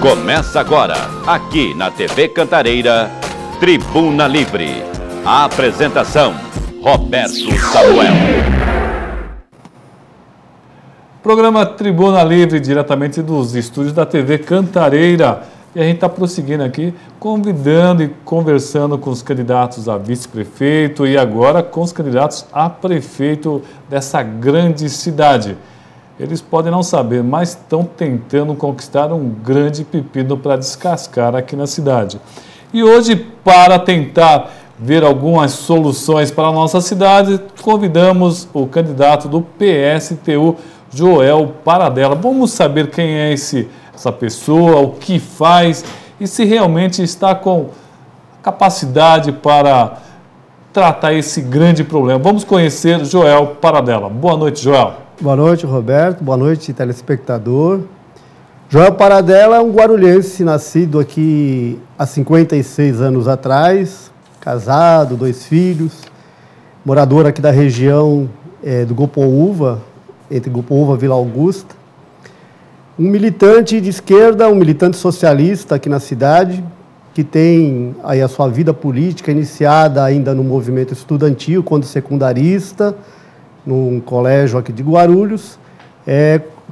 Começa agora, aqui na TV Cantareira, Tribuna Livre. A apresentação, Roberto Samuel. Programa Tribuna Livre, diretamente dos estúdios da TV Cantareira. E a gente está prosseguindo aqui, convidando e conversando com os candidatos a vice-prefeito e agora com os candidatos a prefeito dessa grande cidade. Eles podem não saber, mas estão tentando conquistar um grande pepino para descascar aqui na cidade. E hoje, para tentar ver algumas soluções para a nossa cidade, convidamos o candidato do PSTU, Joel Paradella. Vamos saber quem é essa pessoa, o que faz e se realmente está com capacidade para tratar esse grande problema. Vamos conhecer Joel Paradella. Boa noite, Joel. Boa noite, Roberto. Boa noite, telespectador. Joel Paradella é um guarulhense nascido aqui há 56 anos atrás, casado, 2 filhos, morador aqui da região do Goponhuva, entre Goponhuva e Vila Augusta. Um militante de esquerda, um militante socialista aqui na cidade, que tem aí a sua vida política iniciada ainda no movimento estudantil, quando secundarista, num colégio aqui de Guarulhos,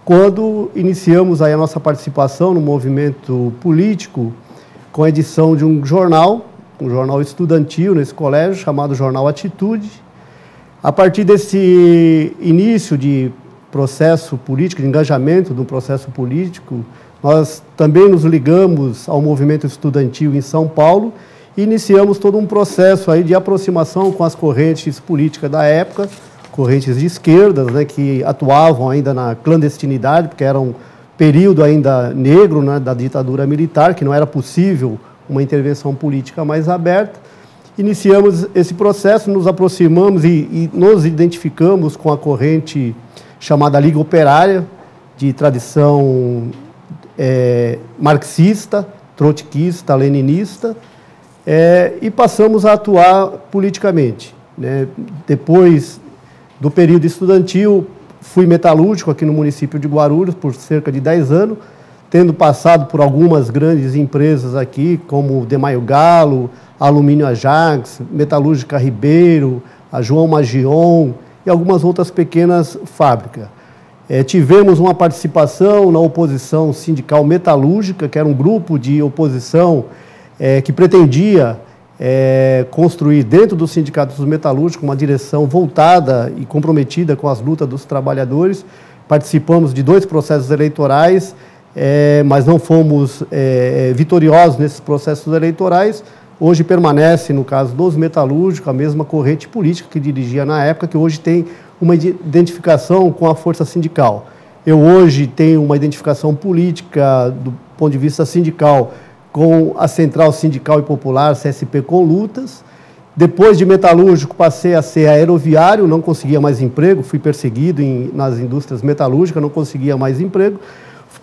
quando iniciamos aí a nossa participação no movimento político com a edição de um jornal estudantil nesse colégio, chamado Jornal Atitude. A partir desse início de processo político, de engajamento do processo político, nós também nos ligamos ao movimento estudantil em São Paulo e iniciamos todo um processo aí de aproximação com as correntes políticas da época, correntes de esquerdas, né, que atuavam ainda na clandestinidade, porque era um período ainda negro, né, da ditadura militar, que não era possível uma intervenção política mais aberta. Iniciamos esse processo, nos aproximamos e nos identificamos com a corrente chamada Liga Operária, de tradição marxista, trotskista, leninista, e passamos a atuar politicamente, né. Depois do período estudantil, fui metalúrgico aqui no município de Guarulhos por cerca de 10 anos, tendo passado por algumas grandes empresas aqui, como Demaio Galo, Alumínio Ajax, Metalúrgica Ribeiro, a João Magion e algumas outras pequenas fábricas. Tivemos uma participação na oposição sindical metalúrgica, que era um grupo de oposição que pretendia construir dentro dos sindicatos metalúrgicos uma direção voltada e comprometida com as lutas dos trabalhadores. Participamos de 2 processos eleitorais, mas não fomos vitoriosos nesses processos eleitorais. Hoje permanece, no caso dos metalúrgicos, a mesma corrente política que dirigia na época, que hoje tem uma identificação com a força sindical. Eu hoje tenho uma identificação política do ponto de vista sindical com a Central Sindical e Popular, CSP com Lutas. Depois de metalúrgico, passei a ser aeroviário, não conseguia mais emprego, fui perseguido nas indústrias metalúrgicas, não conseguia mais emprego.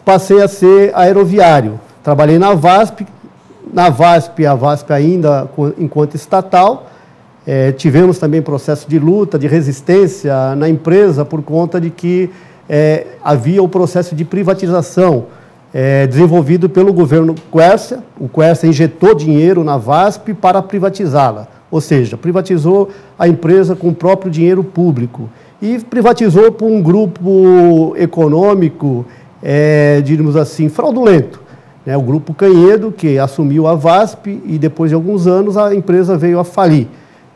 Passei a ser aeroviário. Trabalhei na VASP, a VASP ainda enquanto estatal. Tivemos também processo de luta, de resistência na empresa por conta de que havia o processo de privatização desenvolvido pelo governo Quércia. O Quércia injetou dinheiro na VASP para privatizá-la, ou seja, privatizou a empresa com o próprio dinheiro público e privatizou por um grupo econômico, diríamos assim, fraudulento. O Grupo Canhedo, que assumiu a VASP e depois de alguns anos a empresa veio a falir.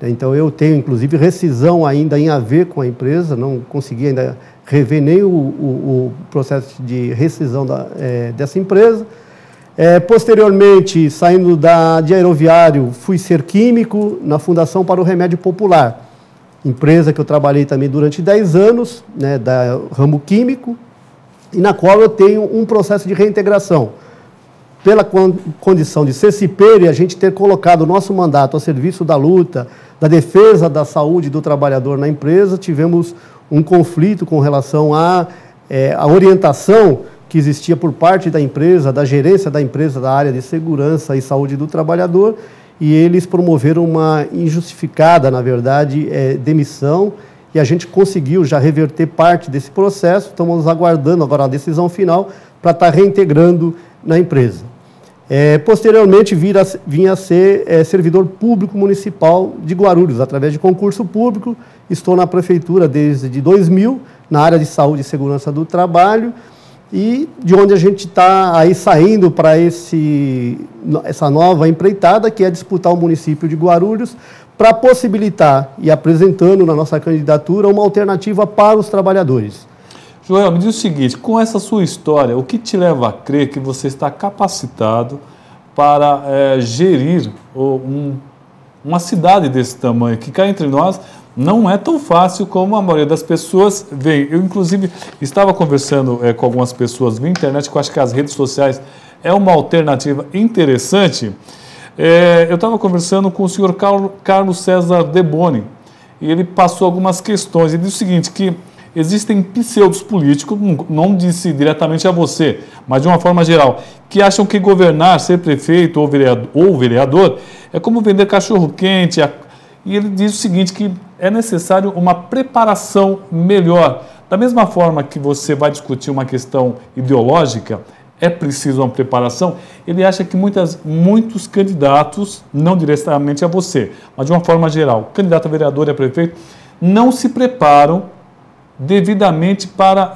Então eu tenho inclusive rescisão ainda em haver com a empresa, não consegui ainda rever nem o processo de rescisão dessa empresa. Posteriormente, saindo de aeroviário, fui ser químico na Fundação para o Remédio Popular, empresa que eu trabalhei também durante 10 anos, né, da ramo químico, e na qual eu tenho um processo de reintegração. Pela condição de ser cipeiro e a gente ter colocado o nosso mandato a serviço da luta, da defesa da saúde do trabalhador na empresa, tivemos um conflito com relação à orientação que existia por parte da empresa, da gerência da empresa, da área de segurança e saúde do trabalhador, e eles promoveram uma injustificada, na verdade, demissão, e a gente conseguiu já reverter parte desse processo. Estamos aguardando agora a decisão final para estar reintegrando na empresa. Posteriormente, vinha a ser servidor público municipal de Guarulhos, através de concurso público. Estou na prefeitura desde 2000, na área de saúde e segurança do trabalho, e de onde a gente está aí saindo para essa nova empreitada, que é disputar o município de Guarulhos, para possibilitar e apresentando na nossa candidatura uma alternativa para os trabalhadores. Joel, me diz o seguinte, com essa sua história, o que te leva a crer que você está capacitado para gerir uma cidade desse tamanho, que cá entre nós não é tão fácil como a maioria das pessoas vê. Eu, inclusive, estava conversando com algumas pessoas via internet, que eu acho que as redes sociais é uma alternativa interessante. Eu estava conversando com o senhor Carlos César Deboni, e ele passou algumas questões. Ele disse o seguinte, que existem pseudos políticos, não disse diretamente a você, mas de uma forma geral, que acham que governar, ser prefeito ou vereador é como vender cachorro-quente. E ele diz o seguinte, que é necessário uma preparação melhor. Da mesma forma que você vai discutir uma questão ideológica, é preciso uma preparação. Ele acha que muitos candidatos, não diretamente a você, mas de uma forma geral, candidato a vereador e a prefeito, não se preparam devidamente para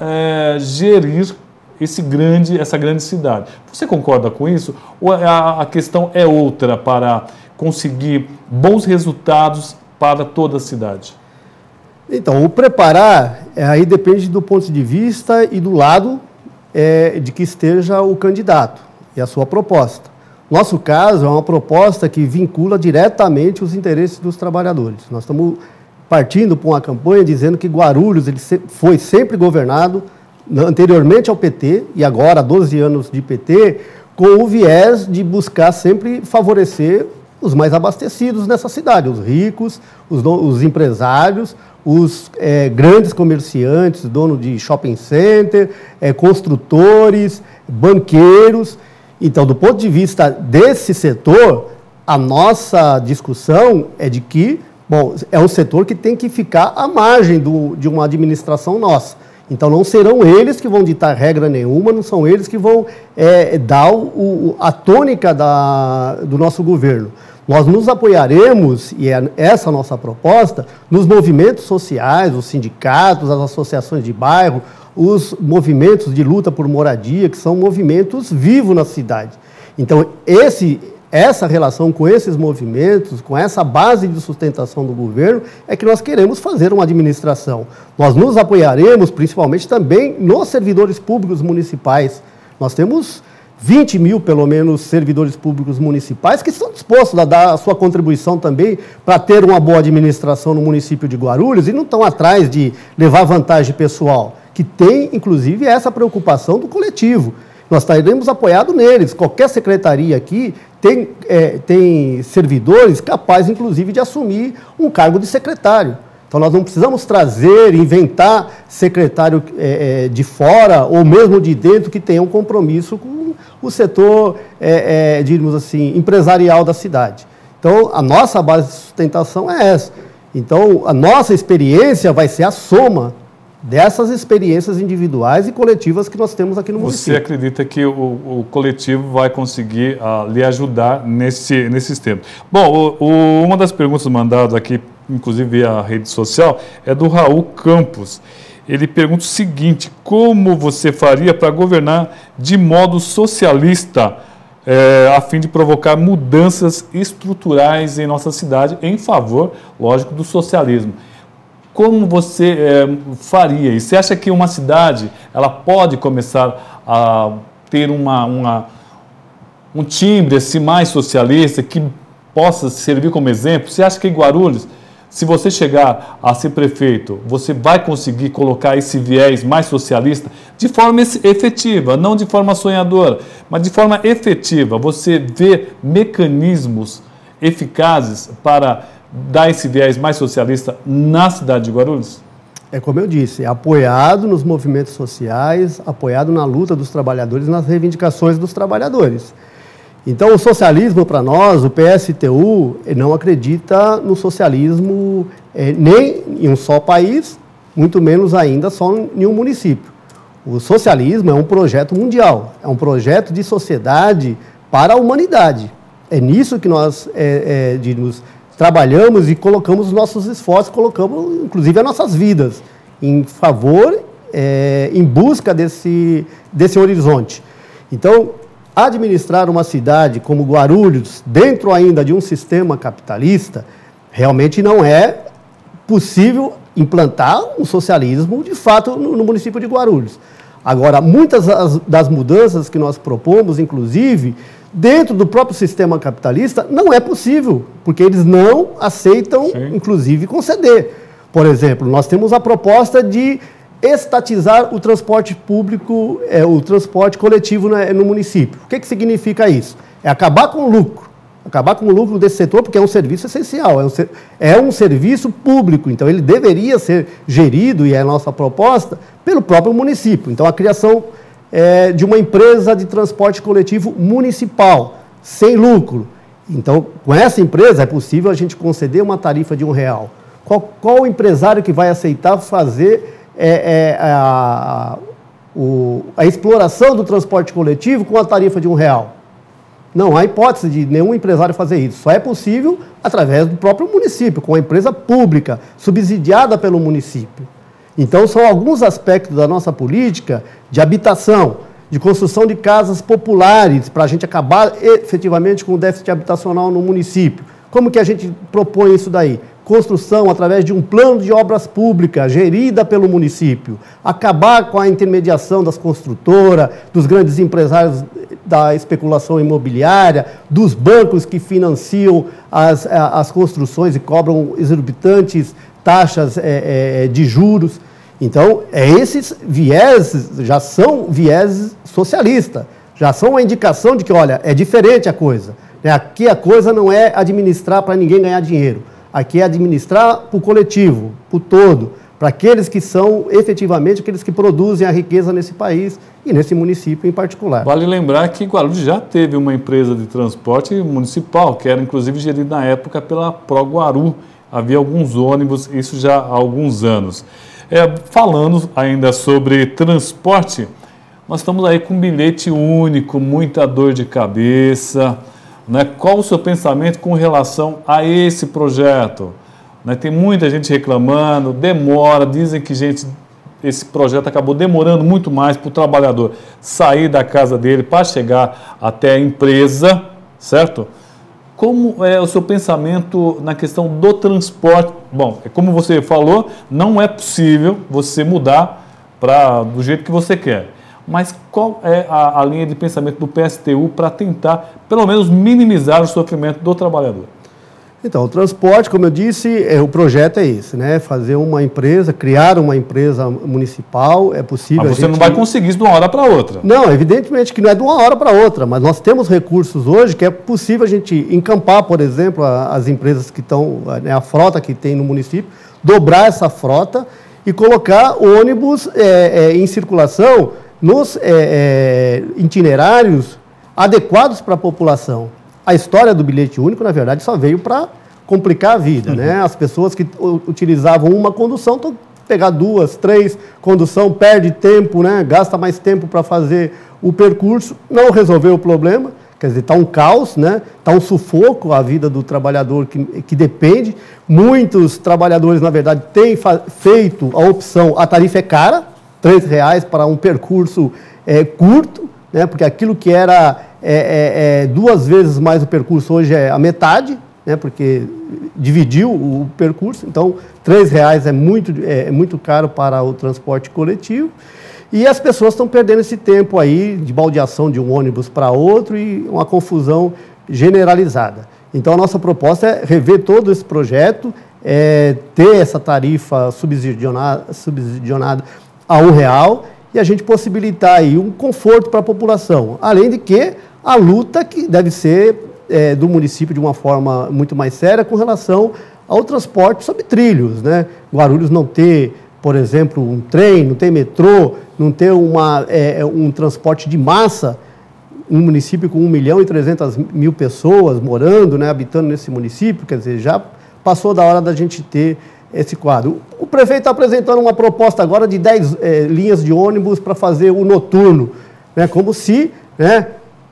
gerir essa grande cidade. Você concorda com isso? Ou a questão é outra para conseguir bons resultados para toda a cidade? Então, o preparar aí depende do ponto de vista e do lado de que esteja o candidato e a sua proposta. Nosso caso é uma proposta que vincula diretamente os interesses dos trabalhadores. Nós estamos partindo para uma campanha dizendo que Guarulhos foi sempre governado, anteriormente ao PT, e agora há 12 anos de PT, com o viés de buscar sempre favorecer os mais abastecidos nessa cidade, os ricos, os empresários, os grandes comerciantes, donos de shopping center, construtores, banqueiros. Então, do ponto de vista desse setor, a nossa discussão é de que, bom, é um setor que tem que ficar à margem de uma administração nossa. Então, não serão eles que vão ditar regra nenhuma, não são eles que vão dar a tônica do nosso governo. Nós nos apoiaremos, e é essa a nossa proposta, nos movimentos sociais, os sindicatos, as associações de bairro, os movimentos de luta por moradia, que são movimentos vivos na cidade. Então, essa relação com esses movimentos, com essa base de sustentação do governo, é que nós queremos fazer uma administração. Nós nos apoiaremos, principalmente, também nos servidores públicos municipais. Nós temos 20 mil, pelo menos, servidores públicos municipais que estão dispostos a dar a sua contribuição também para ter uma boa administração no município de Guarulhos e não estão atrás de levar vantagem pessoal, que tem, inclusive, essa preocupação do coletivo. Nós estaremos apoiados neles. Qualquer secretaria aqui tem servidores capazes, inclusive, de assumir um cargo de secretário. Então, nós não precisamos inventar secretário de fora ou mesmo de dentro que tenha um compromisso com o setor, digamos assim, empresarial da cidade. Então, a nossa base de sustentação é essa. Então, a nossa experiência vai ser a soma dessas experiências individuais e coletivas que nós temos aqui no município. Você acredita que o coletivo vai conseguir lhe ajudar nesses tempos? Bom, uma das perguntas mandadas aqui, inclusive via rede social, é do Raul Campos. Ele pergunta o seguinte: como você faria para governar de modo socialista, a fim de provocar mudanças estruturais em nossa cidade, em favor, lógico, do socialismo? Como você faria? E você acha que uma cidade ela pode começar a ter um timbre assim, mais socialista, que possa servir como exemplo? Você acha que em Guarulhos, se você chegar a ser prefeito, você vai conseguir colocar esse viés mais socialista de forma efetiva, não de forma sonhadora, mas de forma efetiva? Você vê mecanismos eficazes para dar esse viés mais socialista na cidade de Guarulhos? É como eu disse, apoiado nos movimentos sociais, apoiado na luta dos trabalhadores, nas reivindicações dos trabalhadores. Então, o socialismo, para nós, o PSTU, não acredita no socialismo nem em um só país, muito menos ainda só em um município. O socialismo é um projeto mundial, é um projeto de sociedade para a humanidade. É nisso que nós trabalhamos e colocamos os nossos esforços, colocamos inclusive as nossas vidas em favor, em busca desse horizonte. Então, administrar uma cidade como Guarulhos, dentro ainda de um sistema capitalista, realmente não é possível implantar um socialismo, de fato, no município de Guarulhos. Agora, muitas das mudanças que nós propomos, inclusive, dentro do próprio sistema capitalista, não é possível, porque eles não aceitam, inclusive, conceder. Por exemplo, nós temos a proposta de estatizar o transporte público, o transporte coletivo no município. O que significa isso? É acabar com o lucro desse setor, porque é um serviço essencial, é um serviço público, então ele deveria ser gerido, e é a nossa proposta, pelo próprio município. Então, a criação de uma empresa de transporte coletivo municipal, sem lucro. Então, com essa empresa é possível a gente conceder uma tarifa de R$1. Qual o empresário que vai aceitar fazer a exploração do transporte coletivo com a tarifa de R$1? Não há hipótese de nenhum empresário fazer isso. Só é possível através do próprio município, com a empresa pública, subsidiada pelo município. Então, são alguns aspectos da nossa política de habitação, de construção de casas populares, para a gente acabar efetivamente com o déficit habitacional no município. Como que a gente propõe isso daí? Construção através de um plano de obras públicas gerida pelo município, acabar com a intermediação das construtoras, dos grandes empresários da especulação imobiliária, dos bancos que financiam as construções e cobram exorbitantes taxas de juros. Então, esses vieses já são vieses socialistas, já são uma indicação de que, olha, é diferente a coisa. Aqui a coisa não é administrar para ninguém ganhar dinheiro. Aqui é administrar para o coletivo, para o todo, para aqueles que são efetivamente aqueles que produzem a riqueza nesse país e nesse município em particular. Vale lembrar que Guarulhos já teve uma empresa de transporte municipal, que era inclusive gerida na época pela ProGuaru. Havia alguns ônibus, isso já há alguns anos. Falando ainda sobre transporte, nós estamos aí com um bilhete único, muita dor de cabeça. Qual o seu pensamento com relação a esse projeto? Tem muita gente reclamando, demora, dizem que esse projeto acabou demorando muito mais para o trabalhador sair da casa dele para chegar até a empresa, certo? Como é o seu pensamento na questão do transporte? Bom, como você falou, não é possível você mudar do jeito que você quer. Mas qual é a linha de pensamento do PSTU para tentar, pelo menos, minimizar o sofrimento do trabalhador? Então, o transporte, como eu disse, o projeto é esse, né? Fazer uma empresa, criar uma empresa municipal, é possível. Mas você não vai conseguir isso de uma hora para outra. Não, evidentemente que não é de uma hora para outra, mas nós temos recursos hoje que é possível a gente encampar, por exemplo, as empresas que estão, a frota que tem no município, dobrar essa frota e colocar ônibus em circulação nos itinerários adequados para a população. A história do bilhete único, na verdade, só veio para complicar a vida, né? As pessoas que utilizavam uma condução estão pegar 2, 3 condução, perde tempo, né? Gasta mais tempo para fazer o percurso, não resolveu o problema, quer dizer, está um caos, né? Está um sufoco a vida do trabalhador que depende. Muitos trabalhadores, na verdade, têm feito a opção, a tarifa é cara, R$3 para um percurso curto, né? Porque aquilo que era 2 vezes mais o percurso hoje é a metade, né? Porque dividiu o percurso, então R$3 é muito caro para o transporte coletivo. E as pessoas estão perdendo esse tempo aí de baldeação de um ônibus para outro e uma confusão generalizada. Então, a nossa proposta é rever todo esse projeto, ter essa tarifa subsidiada a R$1 e a gente possibilitar aí um conforto para a população. Além de que a luta que deve ser do município de uma forma muito mais séria com relação ao transporte sobre trilhos, né? Guarulhos não ter, por exemplo, um trem, não tem metrô, não ter um transporte de massa, um município com 1.300.000 pessoas morando, né, habitando nesse município, quer dizer, já passou da hora da gente ter esse quadro. O prefeito está apresentando uma proposta agora de 10 linhas de ônibus para fazer o noturno, né, como se, né,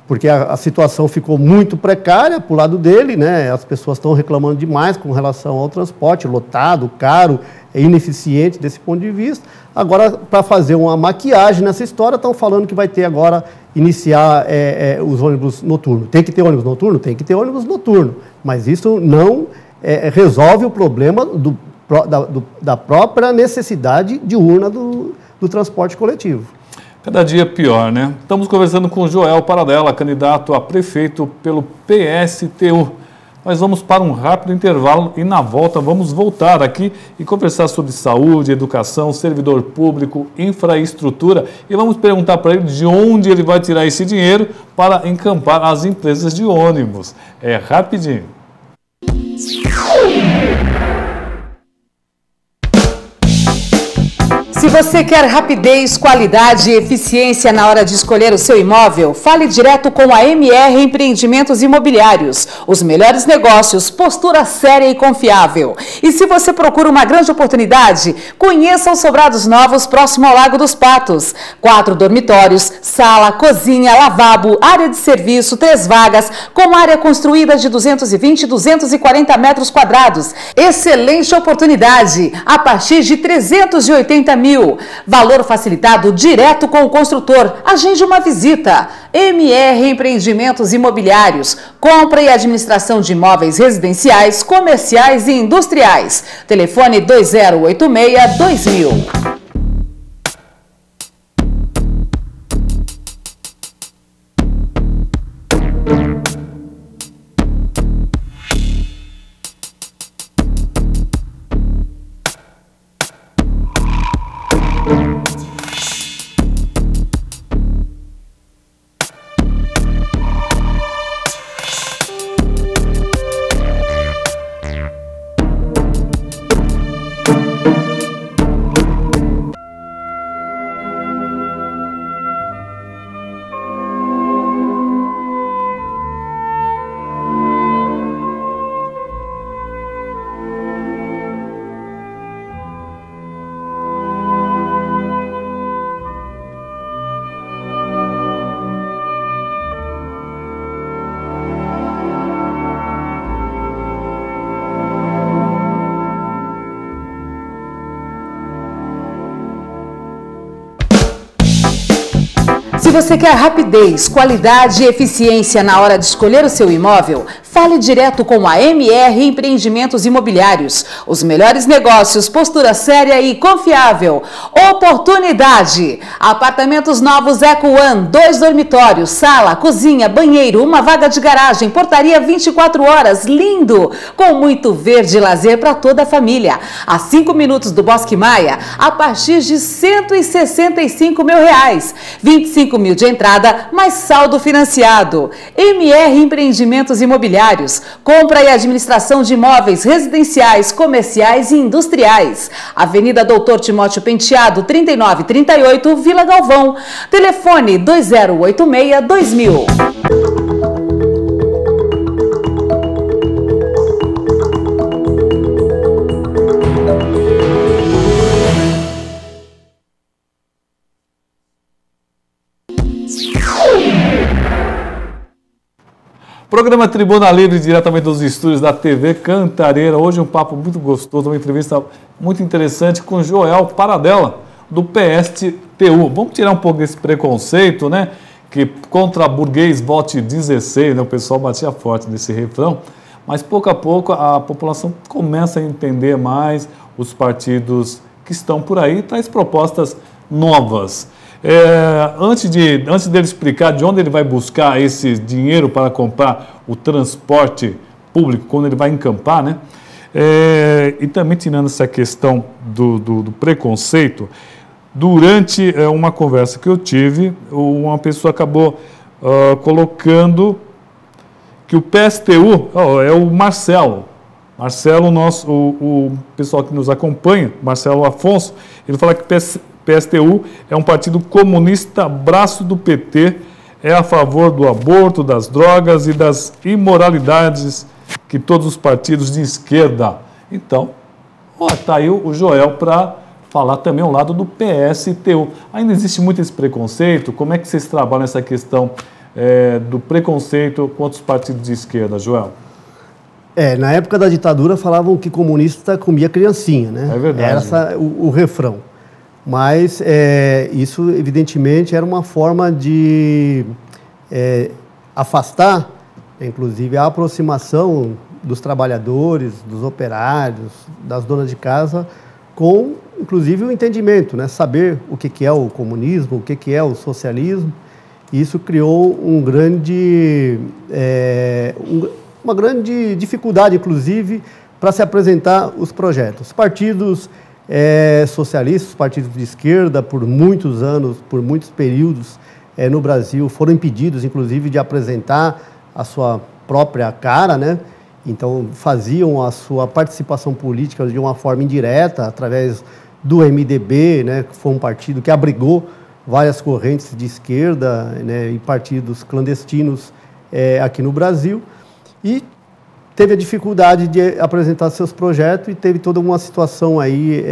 porque a situação ficou muito precária para o lado dele, né, as pessoas estão reclamando demais com relação ao transporte, lotado, caro, ineficiente desse ponto de vista. Agora, para fazer uma maquiagem nessa história, estão falando que vai ter agora, iniciar os ônibus noturnos. Tem que ter ônibus noturno? Tem que ter ônibus noturno, mas isso não resolve o problema da própria necessidade diurna do transporte coletivo. Cada dia pior, né? Estamos conversando com o Joel Paradella, candidato a prefeito pelo PSTU. Nós vamos para um rápido intervalo e na volta vamos voltar aqui e conversar sobre saúde, educação, servidor público, infraestrutura e vamos perguntar para ele de onde ele vai tirar esse dinheiro para encampar as empresas de ônibus. É rapidinho. Se você quer rapidez, qualidade e eficiência na hora de escolher o seu imóvel, fale direto com a MR Empreendimentos Imobiliários. Os melhores negócios, postura séria e confiável. E se você procura uma grande oportunidade, conheça os sobrados novos próximo ao Lago dos Patos. 4 dormitórios, sala, cozinha, lavabo, área de serviço, 3 vagas, com área construída de 220 e 240 metros quadrados. Excelente oportunidade, a partir de 380 mil. Valor facilitado direto com o construtor. Agende uma visita. MR Empreendimentos Imobiliários. Compra e administração de imóveis residenciais, comerciais e industriais. Telefone 2086-2000. Se você quer rapidez, qualidade e eficiência na hora de escolher o seu imóvel, fale direto com a MR Empreendimentos Imobiliários. Os melhores negócios, postura séria e confiável. Oportunidade. Apartamentos novos Eco One, 2 dormitórios, sala, cozinha, banheiro, 1 vaga de garagem, portaria 24 horas, lindo, com muito verde e lazer para toda a família. A 5 minutos do Bosque Maia, a partir de R$ 165 mil. 25 mil de entrada, mais saldo financiado. MR Empreendimentos Imobiliários. Compra e administração de imóveis residenciais, comerciais e industriais. Avenida Doutor Timóteo Penteado, 3938, Vila Galvão. Telefone 2086-2000. Programa Tribuna Livre, diretamente dos estúdios da TV Cantareira. Hoje um papo muito gostoso, uma entrevista muito interessante com Joel Paradella, do PSTU. Vamos tirar um pouco desse preconceito, né? Que contra burguês vote 16, né? O pessoal batia forte nesse refrão. Mas pouco a pouco a população começa a entender mais os partidos que estão por aí, traz propostas novas. Antes dele explicar de onde ele vai buscar esse dinheiro para comprar o transporte público, quando ele vai encampar, né? E também tirando essa questão do preconceito, durante uma conversa que eu tive, uma pessoa acabou colocando que o PSTU é o Marcelo. Marcelo, o pessoal que nos acompanha, Marcelo Afonso, ele fala que PSTU é um partido comunista, braço do PT, é a favor do aborto, das drogas e das imoralidades que todos os partidos de esquerda. Então, Ó, tá aí o Joel para falar também ao lado do PSTU. Ainda existe muito esse preconceito? Como é que vocês trabalham essa questão do preconceito contra os partidos de esquerda, Joel? Na época da ditadura falavam que comunista comia criancinha, né? É verdade. Era o refrão. Mas isso, evidentemente, era uma forma de afastar, inclusive, a aproximação dos trabalhadores, dos operários, das donas de casa, com, inclusive, o entendimento, né? Saber o que é o comunismo, o que é o socialismo. Isso criou uma grande dificuldade, inclusive, para se apresentar os projetos. Os partidos socialistas, os partidos de esquerda, por muitos anos, por muitos períodos no Brasil, foram impedidos, inclusive, de apresentar a sua própria cara, né? Então, faziam a sua participação política de uma forma indireta, através do MDB, né? Que foi um partido que abrigou várias correntes de esquerda, né? E partidos clandestinos aqui no Brasil. E teve a dificuldade de apresentar seus projetos e teve toda uma situação aí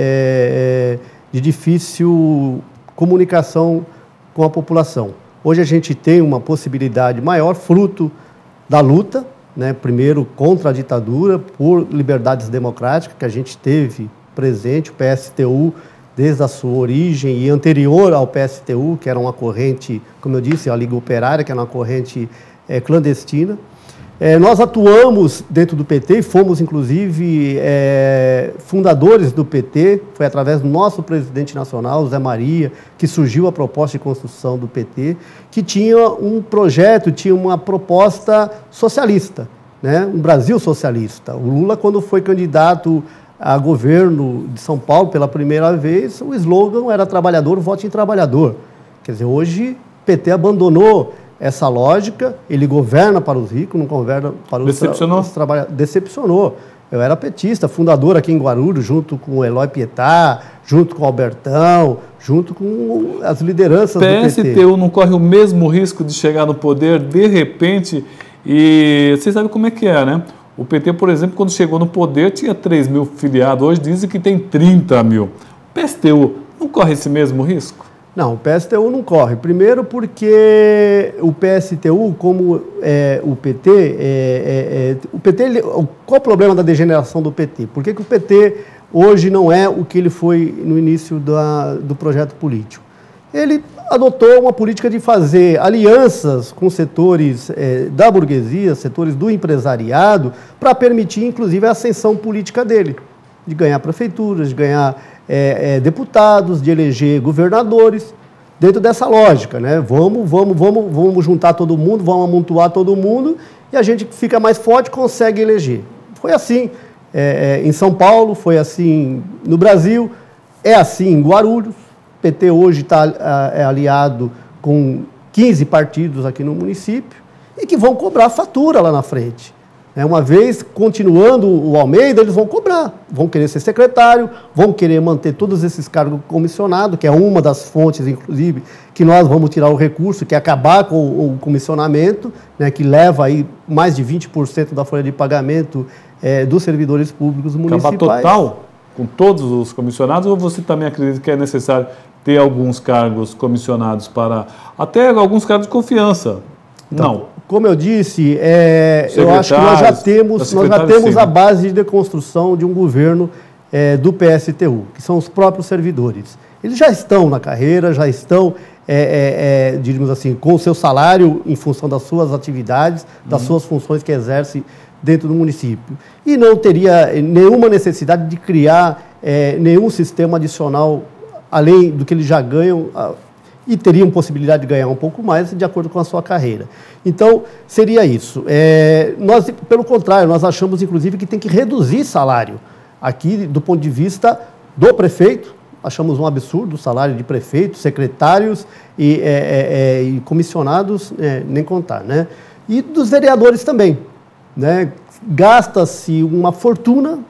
de difícil comunicação com a população. Hoje a gente tem uma possibilidade maior, fruto da luta, né? Primeiro contra a ditadura, por liberdades democráticas, que a gente teve presente, o PSTU, desde a sua origem e anterior ao PSTU, que era uma corrente, como eu disse, a Liga Operária, que era uma corrente clandestina. Nós atuamos dentro do PT e fomos, inclusive, fundadores do PT. Foi através do nosso presidente nacional, Zé Maria, que surgiu a proposta de construção do PT, que tinha um projeto, tinha uma proposta socialista, né? Um Brasil socialista. O Lula, quando foi candidato a governo de São Paulo pela primeira vez, o slogan era trabalhador, vote em trabalhador. Quer dizer, hoje o PT abandonou essa lógica, ele governa para os ricos, não governa para os trabalhadores. Decepcionou. Eu era petista, fundador aqui em Guarulhos, junto com o Eloy Pietá, junto com o Albertão, junto com as lideranças do PT. O PSTU não corre o mesmo risco de chegar no poder de repente, e vocês sabem como é que é, né? O PT, por exemplo, quando chegou no poder, tinha 3 mil filiados, hoje dizem que tem 30 mil. O PSTU não corre esse mesmo risco? Não, o PSTU não corre. Primeiro porque o PSTU, como o PT, qual o problema da degeneração do PT? Por que o PT hoje não é o que ele foi no início do projeto político? Ele adotou uma política de fazer alianças com setores da burguesia, setores do empresariado, para permitir, inclusive, a ascensão política dele, de ganhar prefeituras, de ganhar deputados, de eleger governadores, dentro dessa lógica, né? Vamos juntar todo mundo, vamos amontoar todo mundo e a gente fica mais forte, consegue eleger. Foi assim em São Paulo, foi assim no Brasil, é assim em Guarulhos. O PT hoje está aliado com 15 partidos aqui no município e que vão cobrar fatura lá na frente. Uma vez continuando o Almeida, eles vão cobrar, vão querer ser secretário, vão querer manter todos esses cargos comissionados, que é uma das fontes, inclusive, que nós vamos tirar o recurso, que é acabar com o comissionamento, né, que leva aí mais de 20% da folha de pagamento dos servidores públicos municipais. Acabar total com todos os comissionados, ou você também acredita que é necessário ter alguns cargos comissionados para até alguns cargos de confiança? Então, não. Como eu disse, eu acho que nós já temos a base de deconstrução de um governo do PSTU, que são os próprios servidores. Eles já estão na carreira, já estão, diríamos assim, com o seu salário em função das suas atividades, das suas funções que exerce dentro do município. E não teria nenhuma necessidade de criar nenhum sistema adicional, além do que eles já ganham, e teriam possibilidade de ganhar um pouco mais de acordo com a sua carreira. Então, seria isso. Nós, pelo contrário, nós achamos, inclusive, que tem que reduzir salário. Aqui, do ponto de vista do prefeito, achamos um absurdo o salário de prefeitos, secretários e comissionados, nem contar, né? E dos vereadores também, né? Gasta-se uma fortuna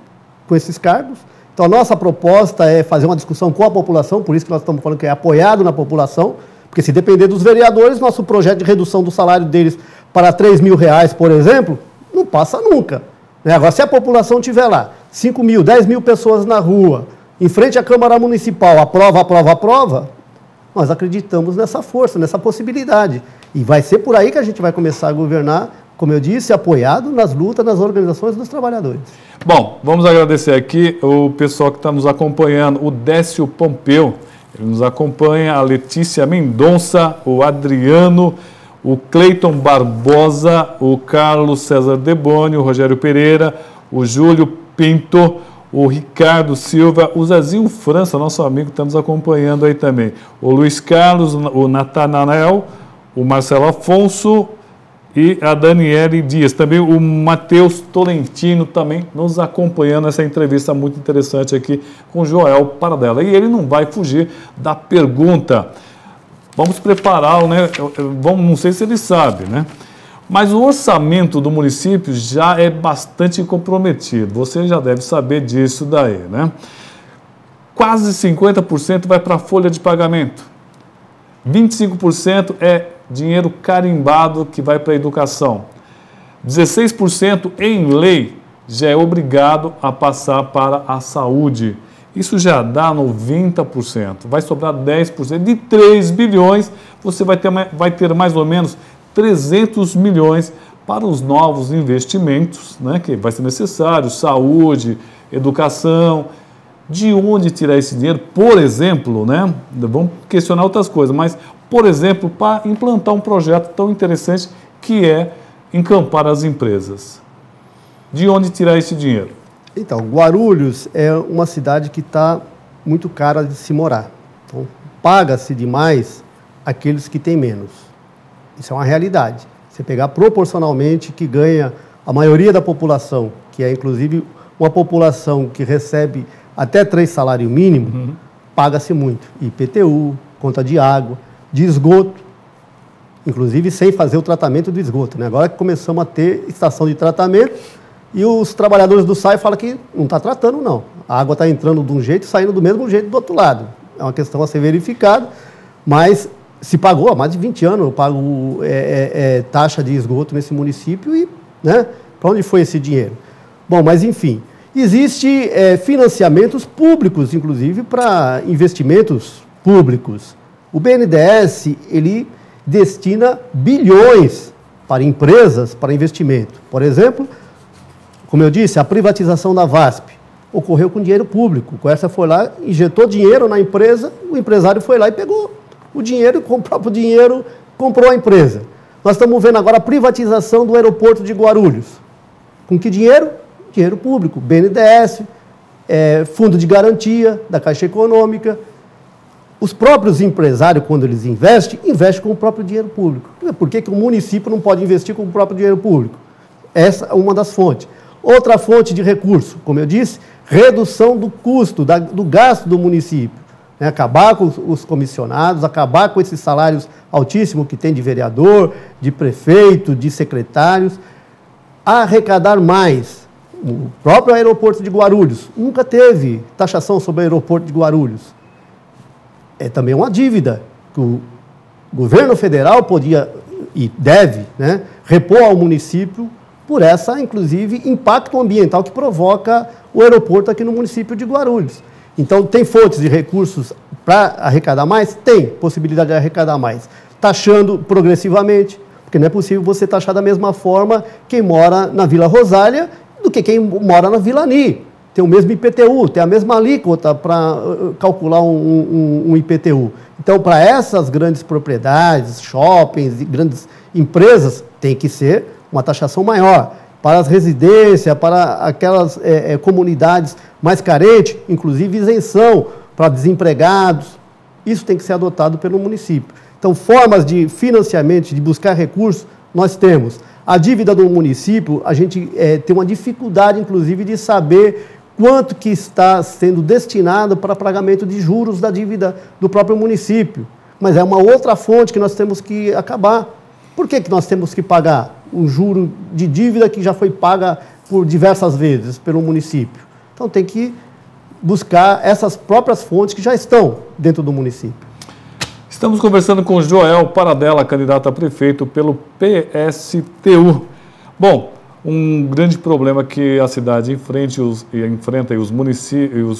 com esses cargos. Então, a nossa proposta é fazer uma discussão com a população, por isso que nós estamos falando que é apoiado na população, porque se depender dos vereadores, nosso projeto de redução do salário deles para R$3.000, por exemplo, não passa nunca. Agora, se a população estiver lá, 5 mil, 10 mil pessoas na rua, em frente à Câmara Municipal, aprova, nós acreditamos nessa força, nessa possibilidade. E vai ser por aí que a gente vai começar a governar, como eu disse, apoiado nas lutas, nas organizações dos trabalhadores. Bom, vamos agradecer aqui o pessoal que está nos acompanhando, o Décio Pompeu, ele nos acompanha, a Letícia Mendonça, o Adriano, o Cleiton Barbosa, o Carlos César Deboni, o Rogério Pereira, o Júlio Pinto, o Ricardo Silva, o Zezinho França, nosso amigo, está nos acompanhando aí também. O Luiz Carlos, o Natanael, o Marcelo Afonso e a Daniele Dias. Também o Matheus Tolentino também nos acompanhando nessa entrevista muito interessante aqui com o Joel Paradella. E ele não vai fugir da pergunta. Vamos prepará-lo, né? Não sei se ele sabe, né? Mas o orçamento do município já é bastante comprometido. Você já deve saber disso daí, né? Quase 50% vai para a folha de pagamento. 25% é dinheiro carimbado que vai para a educação. 16% em lei já é obrigado a passar para a saúde. Isso já dá 90%. Vai sobrar 10%. De 3 bilhões, você vai ter mais ou menos 300 milhões para os novos investimentos, né, que vai ser necessário, saúde, educação. De onde tirar esse dinheiro? Por exemplo, né, vamos questionar outras coisas, mas, por exemplo, para implantar um projeto tão interessante que é encampar as empresas. De onde tirar esse dinheiro? Então, Guarulhos é uma cidade que está muito cara de se morar. Então, paga-se demais aqueles que têm menos. Isso é uma realidade. Você pegar proporcionalmente que ganha a maioria da população, que é inclusive uma população que recebe até 3 salários mínimos, paga-se muito. IPTU, conta de água, de esgoto, inclusive sem fazer o tratamento do esgoto, né? Agora que começamos a ter estação de tratamento e os trabalhadores do SAI falam que não está tratando, não. A água está entrando de um jeito e saindo do mesmo jeito do outro lado. É uma questão a ser verificada, mas se pagou há mais de 20 anos, eu pago taxa de esgoto nesse município e, né, para onde foi esse dinheiro? Bom, mas enfim, existem financiamentos públicos, inclusive para investimentos públicos. O BNDES, ele destina bilhões para empresas, para investimento. Por exemplo, como eu disse, a privatização da VASP ocorreu com dinheiro público. O Quércia foi lá, injetou dinheiro na empresa, o empresário foi lá e pegou o dinheiro, com o próprio dinheiro, comprou a empresa. Nós estamos vendo agora a privatização do aeroporto de Guarulhos. Com que dinheiro? Dinheiro público. BNDES, Fundo de Garantia da Caixa Econômica. Os próprios empresários, quando eles investem com o próprio dinheiro público. Por que o município não pode investir com o próprio dinheiro público? Essa é uma das fontes. Outra fonte de recurso, como eu disse, redução do custo, do gasto do município. Acabar com os comissionados, acabar com esses salários altíssimos que tem de vereador, de prefeito, de secretários, arrecadar mais. O próprio aeroporto de Guarulhos nunca teve taxação sobre o aeroporto de Guarulhos. É também uma dívida que o governo federal podia e deve, né, repor ao município por essa, inclusive, impacto ambiental que provoca o aeroporto aqui no município de Guarulhos. Então, tem fontes de recursos para arrecadar mais? Tem possibilidade de arrecadar mais. Taxando progressivamente, porque não é possível você taxar da mesma forma quem mora na Vila Rosália do que quem mora na Vila Ani. Tem o mesmo IPTU, tem a mesma alíquota para calcular um IPTU. Então, para essas grandes propriedades, shoppings e grandes empresas, tem que ser uma taxação maior. Para as residências, para aquelas comunidades mais carentes, inclusive isenção para desempregados. Isso tem que ser adotado pelo município. Então, formas de financiamento, de buscar recursos, nós temos. A dívida do município, a gente tem uma dificuldade, inclusive, de saber quanto que está sendo destinado para pagamento de juros da dívida do próprio município. Mas é uma outra fonte que nós temos que acabar. Por que nós temos que pagar um juro de dívida que já foi paga por diversas vezes pelo município? Então tem que buscar essas próprias fontes que já estão dentro do município. Estamos conversando com Joel Paradella, candidato a prefeito pelo PSTU. Bom, Um grande problema que a cidade enfrenta e os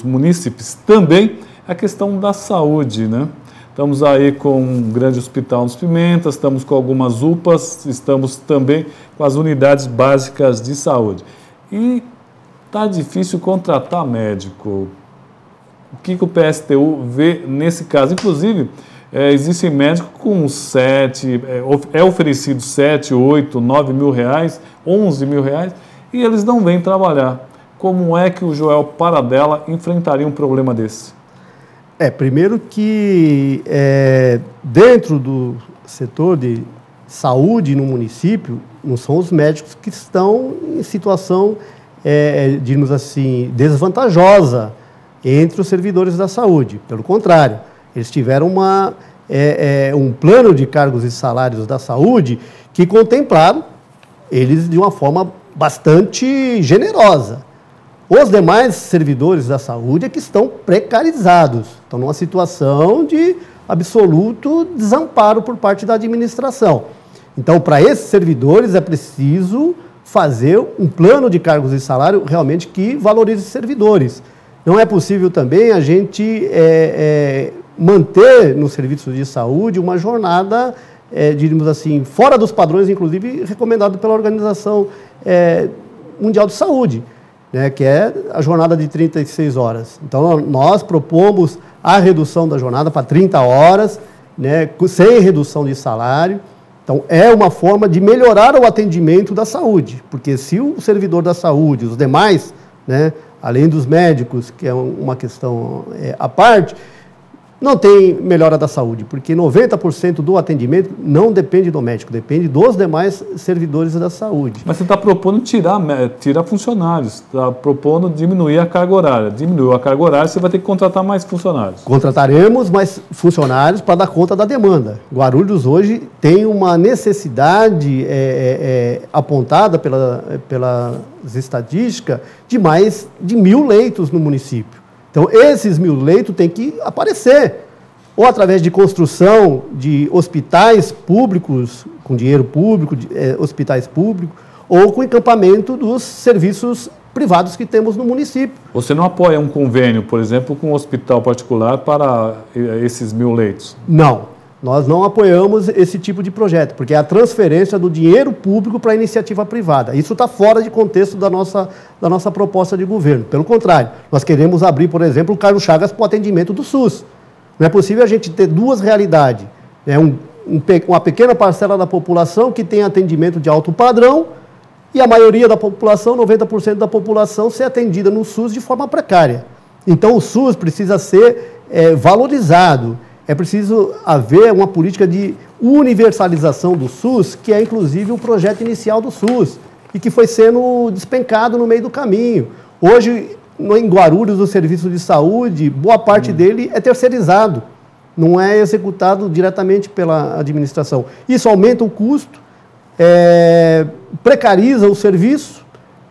munícipes também é a questão da saúde, né? Estamos aí com um grande hospital nos Pimentas, estamos com algumas UPAs, estamos também com as unidades básicas de saúde. E está difícil contratar médico. O que o PSTU vê nesse caso? Inclusive, existem médicos com oferecido 7, 8, 9 mil reais, 11 mil reais, e eles não vêm trabalhar. Como é que o Joel Paradella enfrentaria um problema desse? Primeiro que dentro do setor de saúde no município, não são os médicos que estão em situação, digamos assim, desvantajosa entre os servidores da saúde. Pelo contrário, eles tiveram um plano de cargos e salários da saúde que contemplaram eles de uma forma bastante generosa. Os demais servidores da saúde é que estão precarizados, estão numa situação de absoluto desamparo por parte da administração. Então, para esses servidores é preciso fazer um plano de cargos e salário realmente que valorize os servidores. Não é possível também a gente manter no serviço de saúde uma jornada, digamos assim, fora dos padrões, inclusive recomendado pela Organização Mundial de Saúde, né, que é a jornada de 36 horas. Então, nós propomos a redução da jornada para 30 horas, né, sem redução de salário. Então, é uma forma de melhorar o atendimento da saúde, porque se o servidor da saúde, os demais, né, além dos médicos, que é uma questão à parte, não tem melhora da saúde, porque 90% do atendimento não depende do médico, depende dos demais servidores da saúde. Mas você está propondo tirar funcionários, está propondo diminuir a carga horária. Diminuiu a carga horária, você vai ter que contratar mais funcionários. Contrataremos mais funcionários para dar conta da demanda. Guarulhos hoje tem uma necessidade apontada pelas estatísticas de mais de 1.000 leitos no município. Então, esses 1.000 leitos têm que aparecer, ou através de construção de hospitais públicos, com dinheiro público, hospitais públicos, ou com encampamento dos serviços privados que temos no município. Você não apoia um convênio, por exemplo, com um hospital particular para esses 1.000 leitos? Não. Nós não apoiamos esse tipo de projeto, porque é a transferência do dinheiro público para a iniciativa privada. Isso está fora de contexto da nossa proposta de governo. Pelo contrário, nós queremos abrir, por exemplo, o Carlos Chagas para o atendimento do SUS. Não é possível a gente ter duas realidades. Uma pequena parcela da população que tem atendimento de alto padrão e a maioria da população, 90% da população, ser atendida no SUS de forma precária. Então, o SUS precisa ser valorizado. É preciso haver uma política de universalização do SUS, que é inclusive o projeto inicial do SUS, e que foi sendo despencado no meio do caminho. Hoje, em Guarulhos, o serviço de saúde, boa parte dele é terceirizado, não é executado diretamente pela administração. Isso aumenta o custo, precariza o serviço,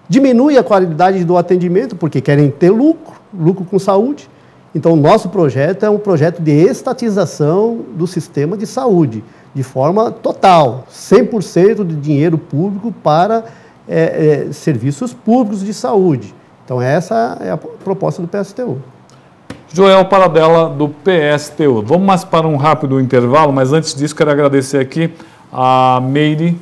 diminui a qualidade do atendimento, porque querem ter lucro com saúde. Então, o nosso projeto é um projeto de estatização do sistema de saúde, de forma total, 100% de dinheiro público para serviços públicos de saúde. Então, essa é a proposta do PSTU. Joel Paradella, do PSTU. Vamos mais para um rápido intervalo, mas antes disso, quero agradecer aqui a Meire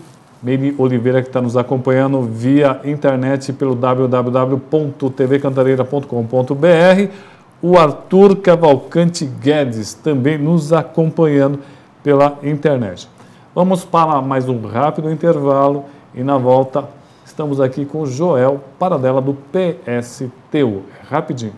Oliveira, que está nos acompanhando via internet pelo www.tvcantareira.com.br. O Arthur Cavalcante Guedes também nos acompanhando pela internet. Vamos para mais um rápido intervalo e na volta estamos aqui com o Joel Paradella do PSTU. Rapidinho.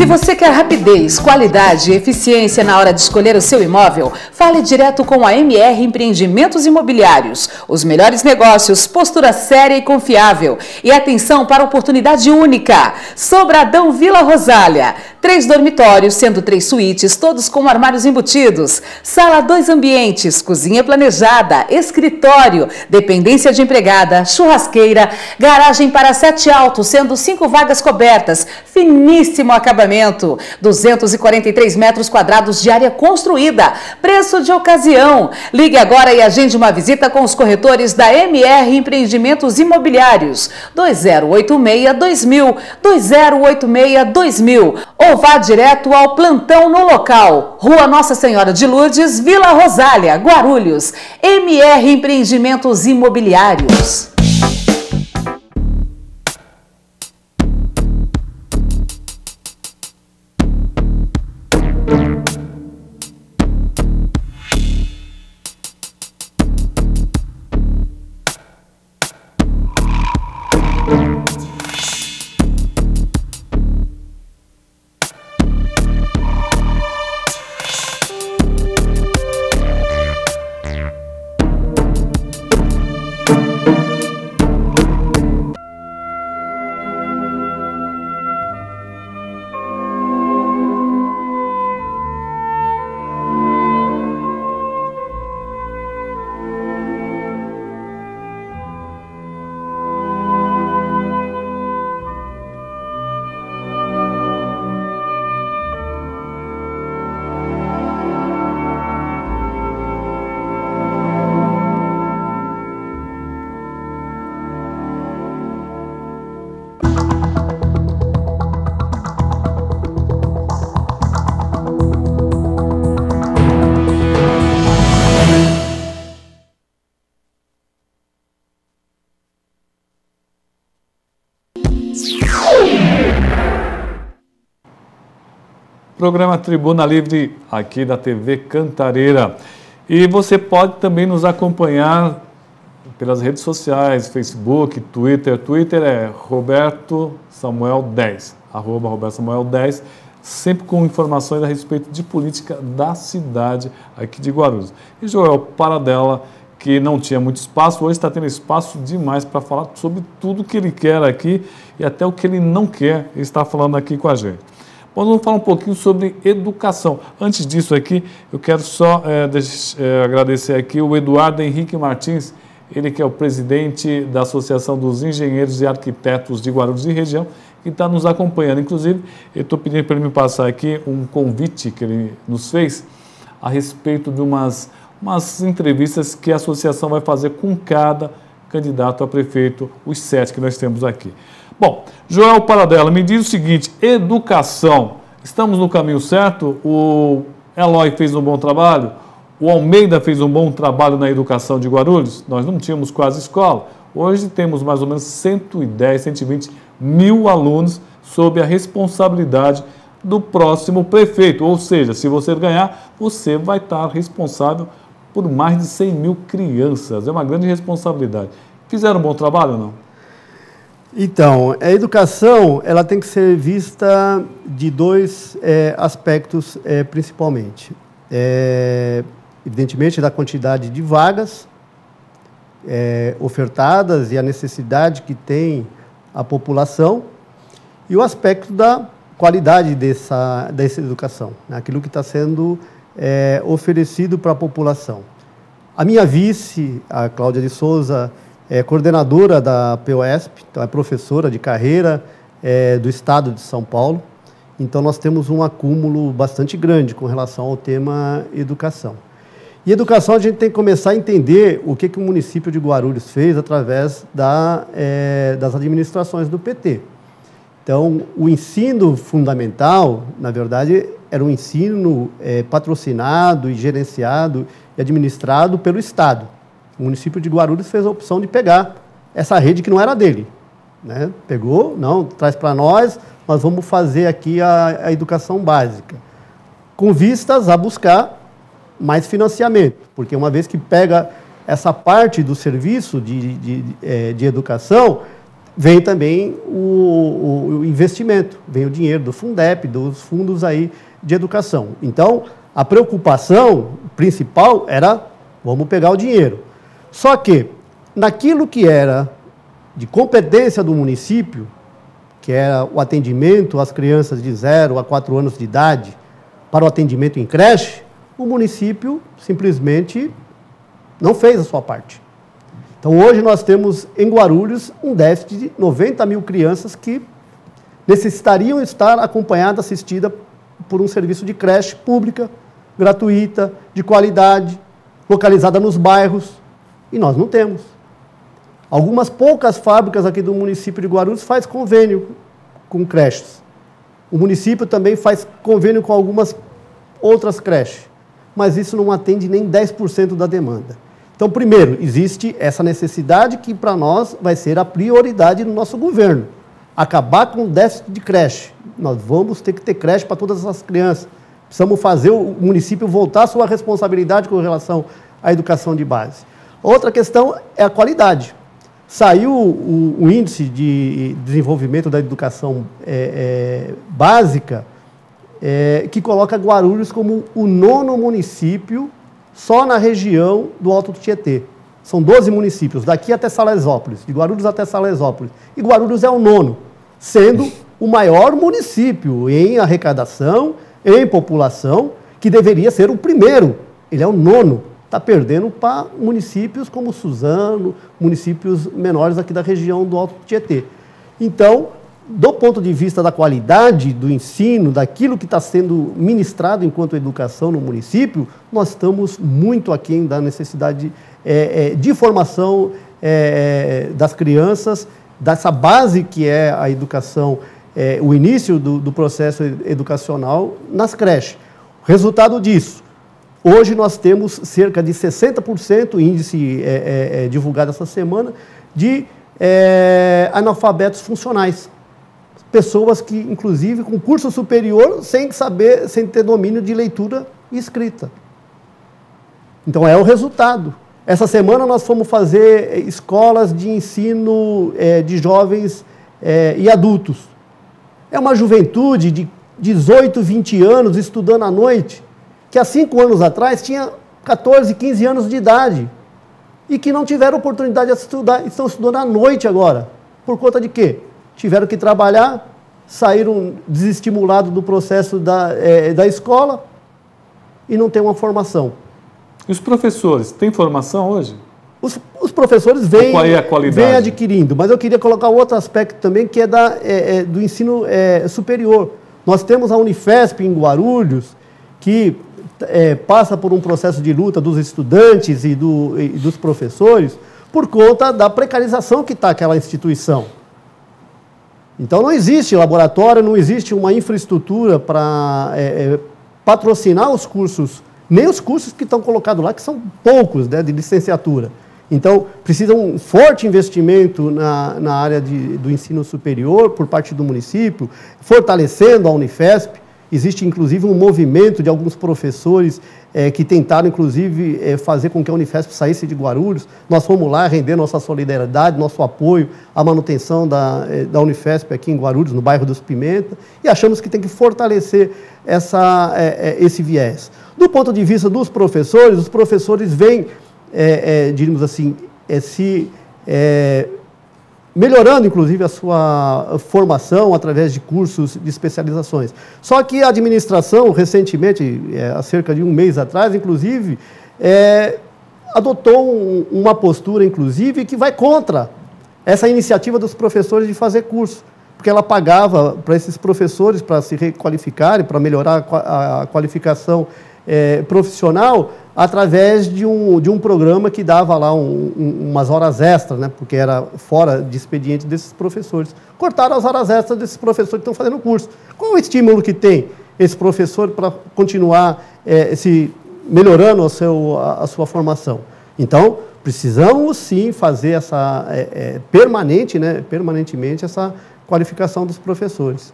Se você quer rapidez, qualidade e eficiência na hora de escolher o seu imóvel, fale direto com a MR Empreendimentos Imobiliários. Os melhores negócios, postura séria e confiável. E atenção para a oportunidade única. Sobradão Vila Rosália. 3 dormitórios, sendo 3 suítes, todos com armários embutidos. Sala 2 ambientes, cozinha planejada, escritório, dependência de empregada, churrasqueira, garagem para 7 autos, sendo 5 vagas cobertas, finíssimo acabamento, 243 metros quadrados de área construída, preço de ocasião. Ligue agora e agende uma visita com os corretores da MR Empreendimentos Imobiliários, 2086-2000, 2086-2000, ou vá direto ao plantão no local, Rua Nossa Senhora de Lourdes, Vila Rosália, Guarulhos, MR Empreendimentos Imobiliários. Programa Tribuna Livre aqui da TV Cantareira. E você pode também nos acompanhar pelas redes sociais, Facebook, Twitter. Twitter é Roberto Samuel 10, @RobertoSamuel10, sempre com informações a respeito de política da cidade aqui de Guarulhos. E Joel Paradella, que não tinha muito espaço, hoje está tendo espaço demais para falar sobre tudo que ele quer aqui e até o que ele não quer, ele está falando aqui com a gente. Bom, vamos falar um pouquinho sobre educação. Antes disso aqui, eu quero só agradecer aqui o Eduardo Henrique Martins, ele que é o presidente da Associação dos Engenheiros e Arquitetos de Guarulhos e região, que está nos acompanhando. Inclusive, eu estou pedindo para ele me passar aqui um convite que ele nos fez a respeito de umas entrevistas que a associação vai fazer com cada candidato a prefeito, os 7 que nós temos aqui. Bom, Joel Paradella, me diz o seguinte, educação, estamos no caminho certo? O Eloy fez um bom trabalho? O Almeida fez um bom trabalho na educação de Guarulhos? Nós não tínhamos quase escola. Hoje temos mais ou menos 110, 120 mil alunos sob a responsabilidade do próximo prefeito. Ou seja, se você ganhar, você vai estar responsável por mais de 100 mil crianças. É uma grande responsabilidade. Fizeram um bom trabalho ou não? Então, a educação ela tem que ser vista de 2 aspectos principalmente. Evidentemente, da quantidade de vagas ofertadas e a necessidade que tem a população e o aspecto da qualidade dessa educação, né? Aquilo que está sendo oferecido para a população. A minha vice, a Cláudia de Souza, é coordenadora da POESP, então é professora de carreira do Estado de São Paulo. Então, nós temos um acúmulo bastante grande com relação ao tema educação. E educação, a gente tem que começar a entender o que o município de Guarulhos fez através das administrações do PT. Então, o ensino fundamental, na verdade, era um ensino patrocinado e gerenciado e administrado pelo Estado. O município de Guarulhos fez a opção de pegar essa rede que não era dele, né? Pegou, não, traz para nós vamos fazer aqui a educação básica, com vistas a buscar mais financiamento, porque uma vez que pega essa parte do serviço de educação, vem também o investimento, vem o dinheiro do Fundep, dos fundos aí de educação. Então, a preocupação principal era, vamos pegar o dinheiro. Só que, naquilo que era de competência do município, que era o atendimento às crianças de 0 a 4 anos de idade, para o atendimento em creche, o município simplesmente não fez a sua parte. Então, hoje nós temos em Guarulhos um déficit de 90 mil crianças que necessitariam estar acompanhadas, assistidas por um serviço de creche pública, gratuita, de qualidade, localizada nos bairros, e nós não temos. Algumas poucas fábricas aqui do município de Guarulhos faz convênio com creches. O município também faz convênio com algumas outras creches, mas isso não atende nem 10% da demanda. Então, primeiro, existe essa necessidade que para nós vai ser a prioridade do nosso governo. Acabar com o déficit de creche. Nós vamos ter que ter creche para todas as crianças. Precisamos fazer o município voltar à sua responsabilidade com relação à educação de base. Outra questão é a qualidade. Saiu o índice de desenvolvimento da educação básica, que coloca Guarulhos como o 9º município só na região do Alto do Tietê. São 12 municípios, daqui até Salesópolis, de Guarulhos até Salesópolis. E Guarulhos é o 9º, sendo o maior município em arrecadação, em população, que deveria ser o primeiro. Ele é o 9º. Está perdendo para municípios como Suzano, municípios menores aqui da região do Alto do Tietê. Então, do ponto de vista da qualidade do ensino, daquilo que está sendo ministrado enquanto educação no município, nós estamos muito aquém da necessidade de formação das crianças, dessa base que é a educação, o início do processo educacional nas creches. O resultado disso, hoje nós temos cerca de 60%, índice divulgado essa semana, de analfabetos funcionais. Pessoas que, inclusive, com curso superior, sem ter domínio de leitura e escrita. Então, é o resultado. Essa semana nós fomos fazer escolas de ensino de jovens e adultos. É uma juventude de 18, 20 anos estudando à noite, que há 5 anos atrás tinha 14, 15 anos de idade e que não tiveram oportunidade de estudar, estão estudando à noite agora. Por conta de quê? Tiveram que trabalhar, saíram desestimulados do processo da escola e não tem uma formação. E os professores, têm formação hoje? Os professores vêm adquirindo, mas eu queria colocar outro aspecto também, que é do ensino superior. Nós temos a Unifesp em Guarulhos, que passa por um processo de luta dos estudantes e dos professores por conta da precarização que está aquela instituição. Então, não existe laboratório, não existe uma infraestrutura para patrocinar os cursos, nem os cursos que estão colocados lá, que são poucos, né, de licenciatura. Então, precisa um forte investimento na área do ensino superior por parte do município, fortalecendo a Unifesp. Existe, inclusive, um movimento de alguns professores que tentaram, inclusive, fazer com que a Unifesp saísse de Guarulhos. Nós fomos lá render nossa solidariedade, nosso apoio à manutenção da Unifesp aqui em Guarulhos, no bairro dos Pimenta, e achamos que tem que fortalecer esse viés. Do ponto de vista dos professores, os professores vêm, diríamos assim, melhorando, inclusive, a sua formação através de cursos de especializações. Só que a administração, recentemente, há cerca de um mês atrás, inclusive, adotou uma postura, inclusive, que vai contra essa iniciativa dos professores de fazer curso, porque ela pagava para esses professores para se requalificarem, para melhorar a qualificação profissional, através de um programa que dava lá umas horas extras, né, porque era fora de expediente desses professores. Cortaram as horas extras desses professores que estão fazendo o curso. Qual é o estímulo que tem esse professor para continuar melhorando a sua formação? Então, precisamos sim fazer permanentemente essa qualificação dos professores.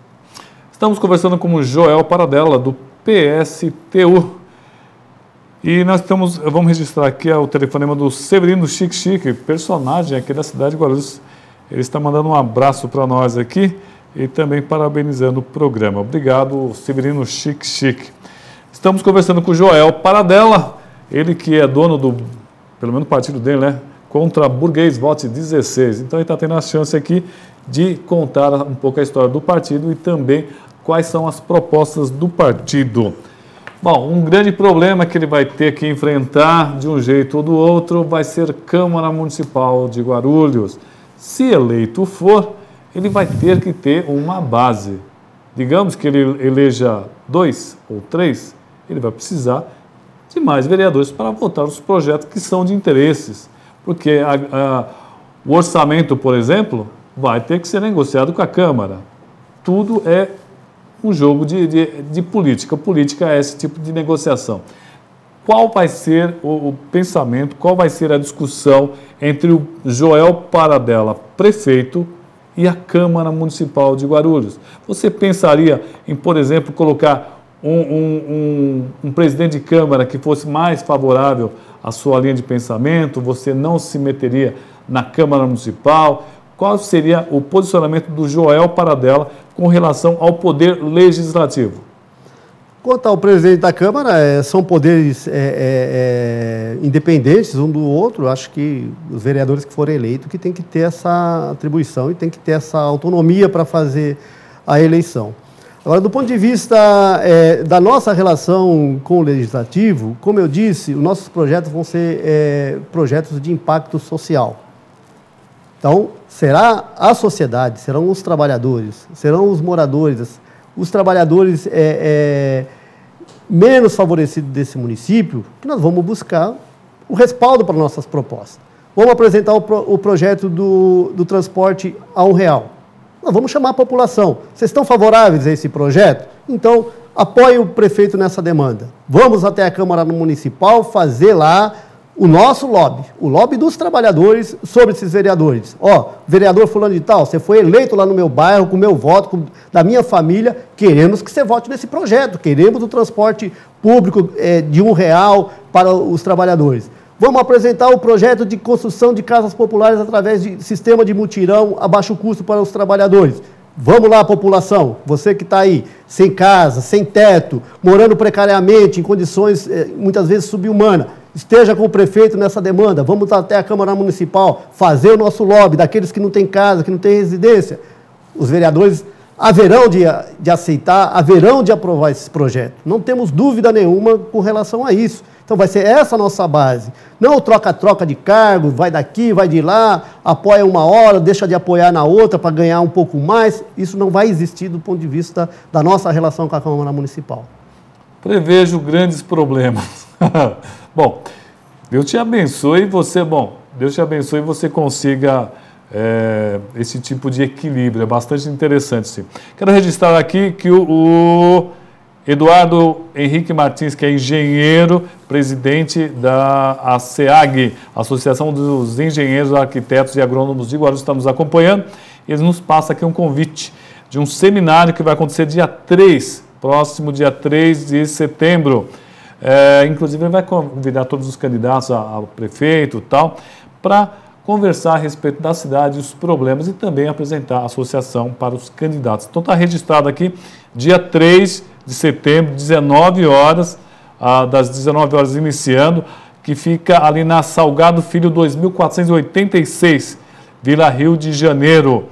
Estamos conversando com o Joel Paradella, do PSTU. E nós vamos registrar aqui o telefonema do Severino Chique, personagem aqui da cidade de Guarulhos. Ele está mandando um abraço para nós aqui e também parabenizando o programa. Obrigado, Severino Chique. Estamos conversando com o Joel Paradella, ele que é dono do, pelo menos, partido dele, né? Contra Burguês Vote 16. Então ele está tendo a chance aqui de contar um pouco a história do partido e também quais são as propostas do partido. Bom, um grande problema que ele vai ter que enfrentar de um jeito ou do outro vai ser Câmara Municipal de Guarulhos. Se eleito for, ele vai ter que ter uma base. Digamos que ele eleja 2 ou 3, ele vai precisar de mais vereadores para votar os projetos que são de interesses. Porque o orçamento, por exemplo, vai ter que ser negociado com a Câmara. Tudo é um jogo de política. Política é esse tipo de negociação. Qual vai ser o pensamento, qual vai ser a discussão entre o Joel Paradella, prefeito, e a Câmara Municipal de Guarulhos? Você pensaria em, por exemplo, colocar um presidente de Câmara que fosse mais favorável à sua linha de pensamento? Você não se meteria na Câmara Municipal? Qual seria o posicionamento do Joel Paradella com relação ao poder legislativo? Quanto ao presidente da Câmara, são poderes independentes um do outro. Acho que os vereadores que forem eleitos que têm que ter essa atribuição e têm que ter essa autonomia para fazer a eleição. Agora, do ponto de vista da nossa relação com o Legislativo, como eu disse, os nossos projetos vão ser projetos de impacto social. Então, será a sociedade, serão os trabalhadores, serão os moradores, os trabalhadores menos favorecidos desse município, que nós vamos buscar o respaldo para nossas propostas. Vamos apresentar o projeto do transporte a R$1. Nós vamos chamar a população. Vocês estão favoráveis a esse projeto? Então, apoiem o prefeito nessa demanda. Vamos até a Câmara Municipal fazer lá o nosso lobby, o lobby dos trabalhadores sobre esses vereadores. Vereador fulano de tal, você foi eleito lá no meu bairro, com o meu voto, da minha família, queremos que você vote nesse projeto, queremos o transporte público de R$1 para os trabalhadores. Vamos apresentar o projeto de construção de casas populares através de sistema de mutirão a baixo custo para os trabalhadores. Vamos lá, população, você que está aí, sem casa, sem teto, morando precariamente, em condições muitas vezes subhumanas, esteja com o prefeito nessa demanda, vamos até a Câmara Municipal, fazer o nosso lobby daqueles que não têm casa, que não têm residência. Os vereadores haverão de aceitar, haverão de aprovar esse projeto. Não temos dúvida nenhuma com relação a isso. Então vai ser essa a nossa base. Não troca-troca de cargo, vai daqui, vai de lá, apoia uma hora, deixa de apoiar na outra para ganhar um pouco mais. Isso não vai existir do ponto de vista da nossa relação com a Câmara Municipal. Prevejo grandes problemas. Bom, Deus te abençoe e você consiga esse tipo de equilíbrio. É bastante interessante, sim. Quero registrar aqui que o Eduardo Henrique Martins, que é engenheiro, presidente da ASEAG, Associação dos Engenheiros, Arquitetos e Agrônomos de Guarulhos, está nos acompanhando. Ele nos passa aqui um convite de um seminário que vai acontecer próximo dia 3 de setembro. Inclusive, ele vai convidar todos os candidatos a prefeito e tal, para conversar a respeito da cidade, os problemas e também apresentar a associação para os candidatos. Então, está registrado aqui, dia 3 de setembro, 19 horas, das 19 horas iniciando, que fica ali na Salgado Filho 2486, Vila Rio de Janeiro.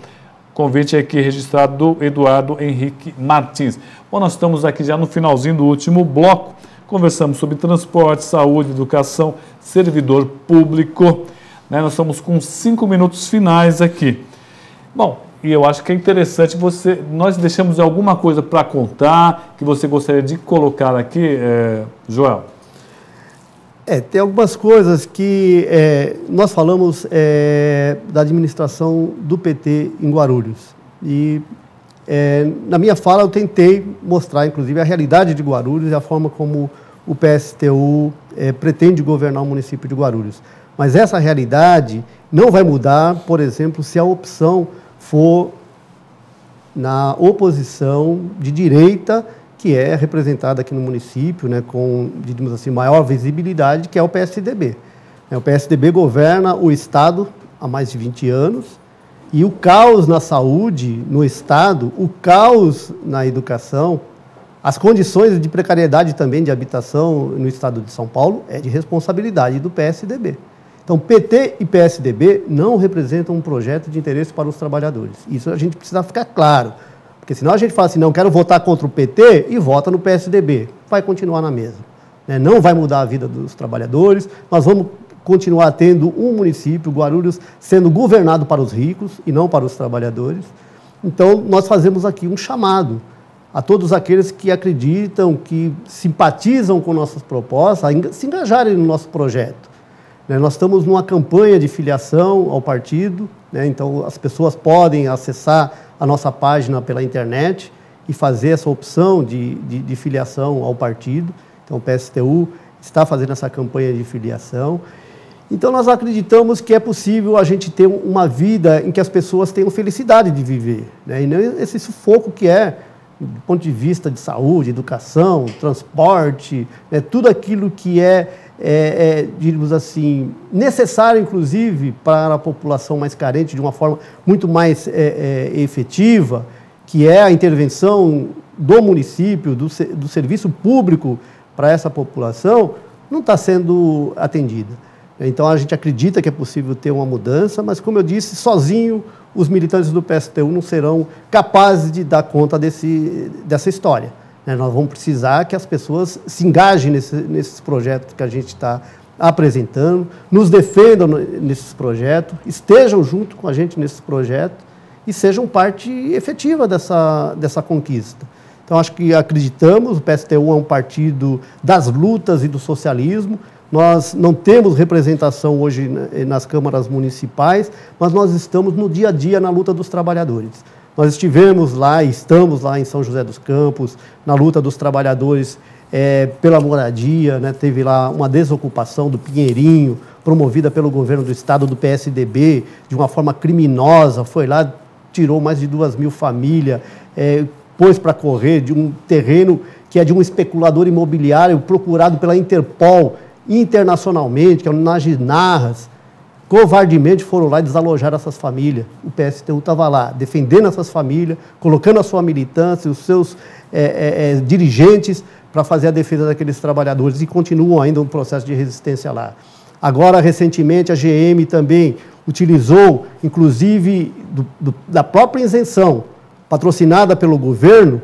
Convite aqui registrado do Eduardo Henrique Martins. Bom, nós estamos aqui já no finalzinho do último bloco. Conversamos sobre transporte, saúde, educação, servidor público. Nós estamos com 5 minutos finais aqui. Bom, e eu acho que é interessante nós deixamos alguma coisa para contar que você gostaria de colocar aqui, Joel? Tem algumas coisas que nós falamos da administração do PT em Guarulhos. E na minha fala eu tentei mostrar, inclusive, a realidade de Guarulhos e a forma como o PSTU pretende governar o município de Guarulhos. Mas essa realidade não vai mudar, por exemplo, se a opção for na oposição de direita, que é representada aqui no município, com, digamos assim, maior visibilidade, que é o PSDB. O PSDB governa o Estado há mais de 20 anos E o caos na saúde, no Estado, o caos na educação, as condições de precariedade também de habitação no Estado de São Paulo é de responsabilidade do PSDB. Então, PT e PSDB não representam um projeto de interesse para os trabalhadores. Isso a gente precisa ficar claro. Porque senão a gente fala assim, não, quero votar contra o PT e vota no PSDB. Vai continuar na mesma. Não vai mudar a vida dos trabalhadores, nós vamos continuar tendo um município, Guarulhos, sendo governado para os ricos e não para os trabalhadores. Então, nós fazemos aqui um chamado a todos aqueles que acreditam, que simpatizam com nossas propostas, a se engajarem no nosso projeto. Nós estamos numa campanha de filiação ao partido, então as pessoas podem acessar a nossa página pela internet e fazer essa opção de filiação ao partido. Então, o PSTU está fazendo essa campanha de filiação. Então, nós acreditamos que é possível a gente ter uma vida em que as pessoas tenham felicidade de viver, e não esse sufoco que é, do ponto de vista de saúde, educação, transporte, tudo aquilo que digamos assim, necessário, inclusive, para a população mais carente, de uma forma muito mais efetiva, que é a intervenção do município, do serviço público para essa população, não está sendo atendida. Então, a gente acredita que é possível ter uma mudança, mas, como eu disse, sozinho, os militantes do PSTU não serão capazes de dar conta dessa história. Nós vamos precisar que as pessoas se engajem nesses projetos que a gente está apresentando, nos defendam nesses projetos, estejam junto com a gente nesses projetos e sejam parte efetiva dessa conquista. Então, acho que acreditamos, o PSTU é um partido das lutas e do socialismo. Nós não temos representação hoje nas câmaras municipais, mas nós estamos no dia a dia na luta dos trabalhadores. Nós estivemos lá e estamos lá em São José dos Campos, na luta dos trabalhadores pela moradia, teve lá uma desocupação do Pinheirinho, promovida pelo governo do estado do PSDB, de uma forma criminosa, foi lá, tirou mais de 2.000 famílias, pôs para correr de um terreno que é de um especulador imobiliário procurado pela Interpol internacionalmente, que é o Najinarras. Covardemente foram lá e desalojaram essas famílias. O PSTU estava lá, defendendo essas famílias, colocando a sua militância, os seus dirigentes para fazer a defesa daqueles trabalhadores e continuam ainda um processo de resistência lá. Agora, recentemente, a GM também utilizou, inclusive, da própria isenção, patrocinada pelo governo,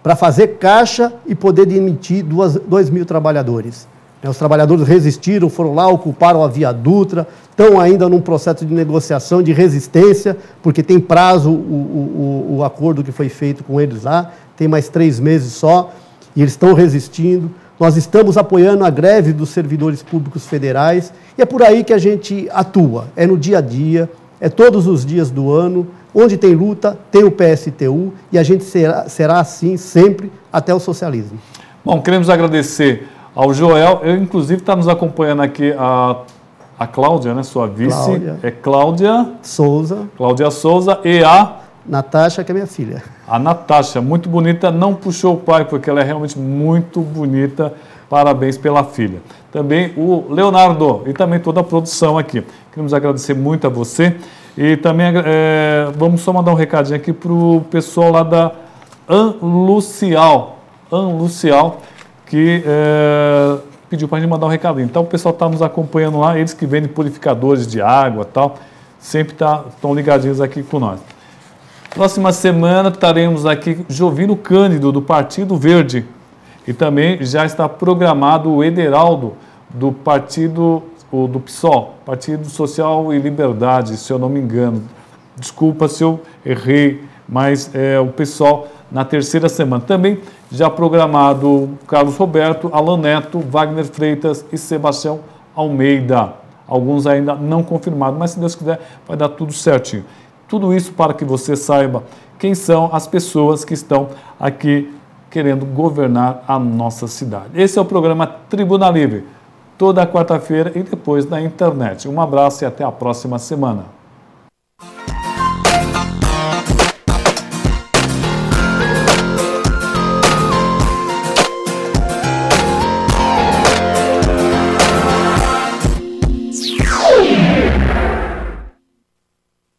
para fazer caixa e poder demitir 2.000 trabalhadores. Os trabalhadores resistiram, foram lá, ocuparam a Via Dutra, estão ainda num processo de negociação, de resistência, porque tem prazo o acordo que foi feito com eles lá, tem mais 3 meses só, e eles estão resistindo. Nós estamos apoiando a greve dos servidores públicos federais, e é por aí que a gente atua, é no dia a dia, é todos os dias do ano, onde tem luta, tem o PSTU, e a gente será assim sempre até o socialismo. Bom, queremos agradecer ao Joel, inclusive está nos acompanhando aqui a Cláudia, sua vice, Cláudia Souza e a Natasha, que é minha filha. A Natasha, muito bonita, não puxou o pai, porque ela é realmente muito bonita, parabéns pela filha. Também o Leonardo e também toda a produção aqui. Queremos agradecer muito a você e também vamos só mandar um recadinho aqui para o pessoal lá da Lucial, que pediu para a gente mandar um recadinho. Então, o pessoal está nos acompanhando lá, eles que vendem purificadores de água e tal, sempre estão ligadinhos aqui com nós. Próxima semana estaremos aqui Jovino Cândido, do Partido Verde. E também já está programado o Ederaldo, do Partido, do PSOL, Partido Social e Liberdade, se eu não me engano. Desculpa se eu errei, mas o pessoal na terceira semana. Também já programado Carlos Roberto, Alan Neto, Wagner Freitas e Sebastião Almeida. Alguns ainda não confirmados, mas se Deus quiser vai dar tudo certinho. Tudo isso para que você saiba quem são as pessoas que estão aqui querendo governar a nossa cidade. Esse é o programa Tribuna Livre, toda quarta-feira e depois na internet. Um abraço e até a próxima semana.